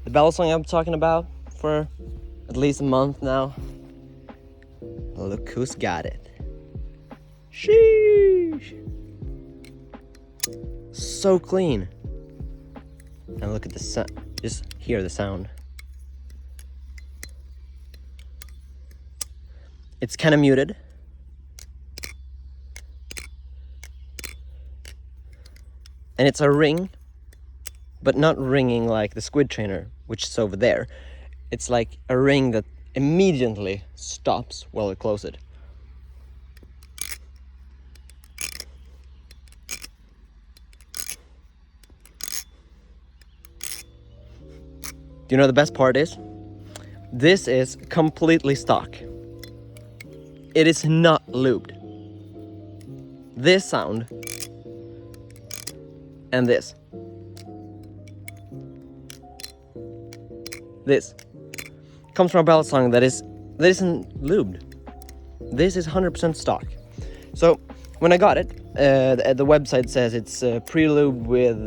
The Balisong I'm talking about for at least a month now. Look who's got it. Sheesh! So clean. And look at the sound. Just hear the sound. It's kind of muted. And it's a ring, but not ringing like the squid trainer, which is over there. It's like a ring that immediately stops while you close it. Do you know the best part is? This is completely stock. It is not lubed. This sound and this comes from a Balisong that isn't lubed. This is 100% stock. So when I got it, the website says it's pre-lubed with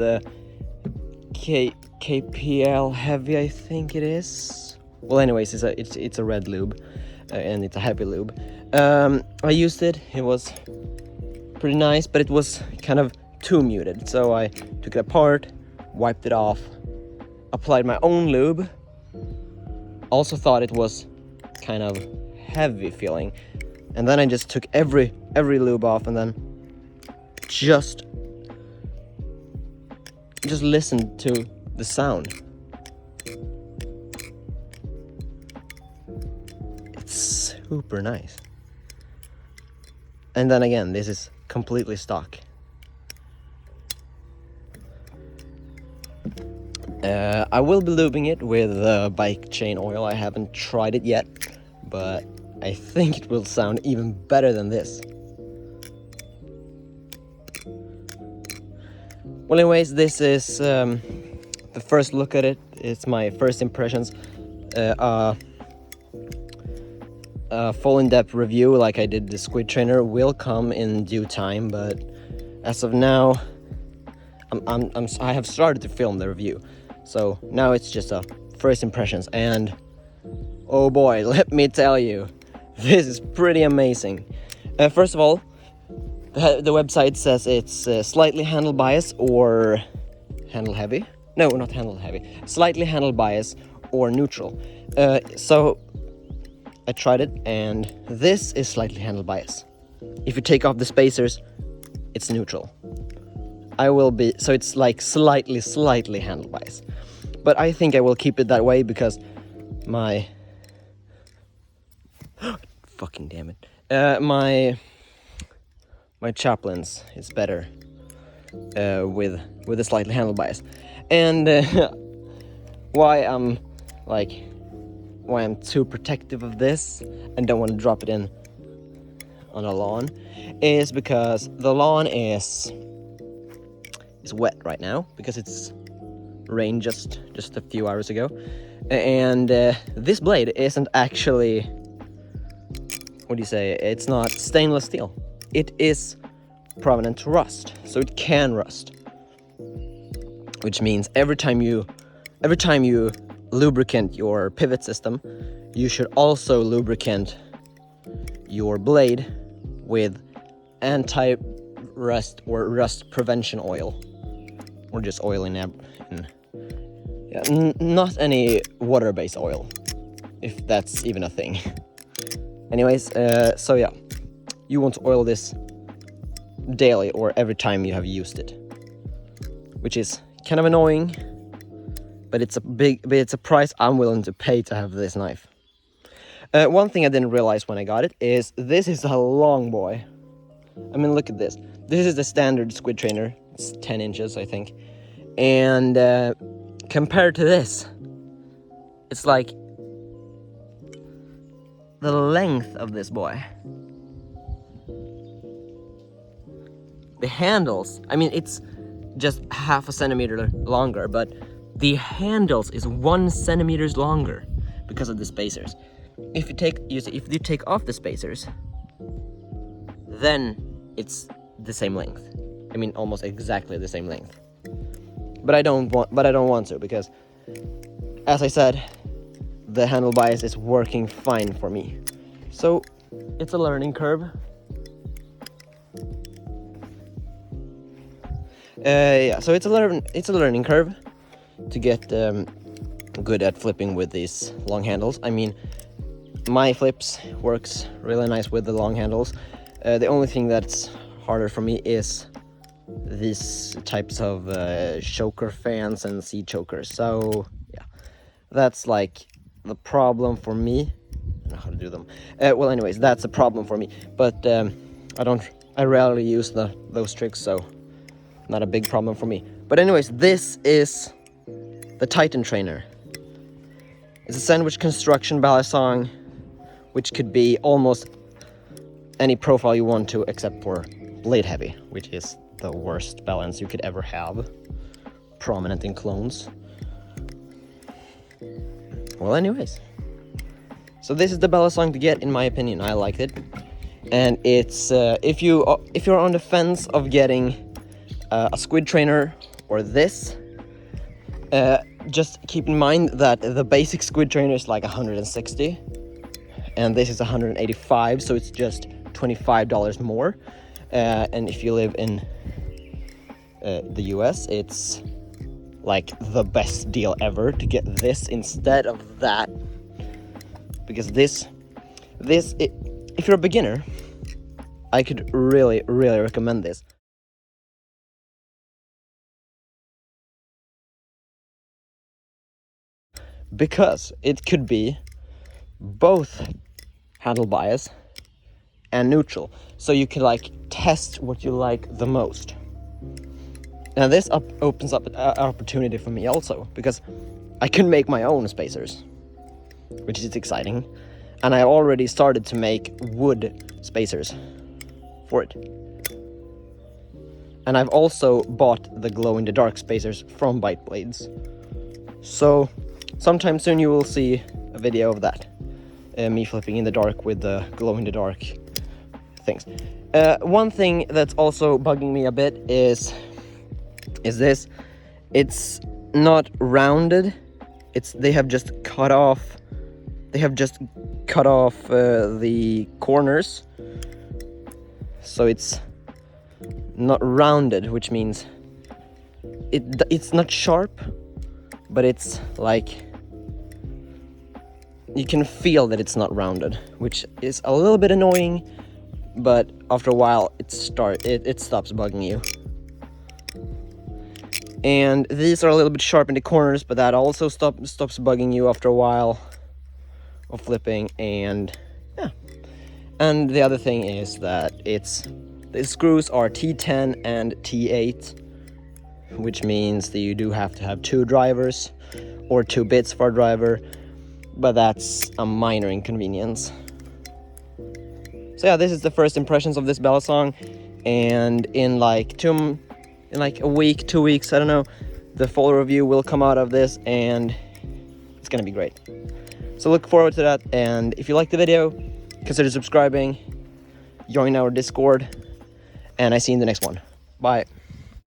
KPL heavy, I think it is. Well, anyways, it's a red lube, and it's a heavy lube. I used it. It was pretty nice, but it was kind of too muted. So I took it apart, wiped it off, applied my own lube. Also thought it was kind of heavy feeling, and then I just took every lube off, and then just listened to the sound. It's super nice. And then again, this is completely stock. I will be lubing it with bike chain oil. I haven't tried it yet, but I think it will sound even better than this. Well, anyways, this is the first look at it. It's my first impressions. Full in-depth review, like I did the squid trainer, will come in due time. But as of now, I have started to film the review. So now it's just a first impressions, and oh boy, let me tell you, this is pretty amazing. First of all, the website says it's slightly handle bias or handle heavy. No, not handle heavy. Slightly handle bias or neutral. So I tried it, and this is slightly handle bias. If you take off the spacers, it's neutral. So it's like slightly handle bias. But I think I will keep it that way because my fucking damn it. My Chaplin's is better with a slightly handle bias. And why I'm too protective of this and don't want to drop it in on a lawn is because the lawn is wet right now because it's rained just a few hours ago, and this blade isn't actually, what do you say, it's not stainless steel. It is prominent to rust, so it can rust, which means every time you lubricant your pivot system, you should also lubricant your blade with anti-rust or rust prevention oil, or just oil not any water-based oil, if that's even a thing. Anyways, so yeah, you want to oil this daily or every time you have used it, which is kind of annoying, but it's a price I'm willing to pay to have this knife. One thing I didn't realize when I got it is this is a long boy. I mean, look at this. This is the standard squid trainer. It's 10 inches, I think. And compared to this, it's like the length of this boy. The handles, I mean, it's just half a centimeter longer, but the handles is 1 centimeter longer because of the spacers. If you take off the spacers, then it's the same length. I mean, almost exactly the same length. But I don't want to, because as I said, the handle bias is working fine for me. So it's a learning curve. Yeah, so it's a learning curve to get good at flipping with these long handles. I mean, my flips works really nice with the long handles. The only thing that's harder for me is these types of choker fans and seat chokers. So yeah, that's like the problem for me. I don't know how to do them. Well, anyways, that's a problem for me. But I rarely use those tricks, so not a big problem for me. But anyways, this is the Titan trainer. It's a sandwich construction balisong, which could be almost any profile you want to, except for blade heavy, which is the worst balance you could ever have, prominent in clones. Well, anyways, so this is the balisong to get, in my opinion. I liked it, and it's if you're on the fence of getting a squid trainer or this, just keep in mind that the basic squid trainer is like 160 and this is 185, so it's just $25 more. And if you live in the US, it's like the best deal ever to get this instead of that, because if you're a beginner, I could really recommend this. Because it could be both handle bias and neutral, so you can like test what you like the most. Now this opens up an opportunity for me also, because I can make my own spacers, which is exciting, and I already started to make wood spacers for it. And I've also bought the glow-in-the-dark spacers from Bite Blades, so sometime soon you will see a video of that, me flipping in the dark with the glow-in-the-dark things. One thing that's also bugging me a bit is this. It's not rounded. They have just cut off the corners, so it's not rounded, which means it's not sharp, but it's like you can feel that it's not rounded, which is a little bit annoying, but after a while it stops bugging you. And these are a little bit sharp in the corners, but that also stops bugging you after a while of flipping. And yeah, and the other thing is that the screws are T10 and T8, which means that you do have to have 2 drivers or 2 bits for a driver, but that's a minor inconvenience. So yeah, this is the first impressions of this balisong, and in like a week, 2 weeks, I don't know, the full review will come out of this, and it's gonna be great. So look forward to that, and if you like the video, consider subscribing, join our Discord, and I see you in the next one. Bye.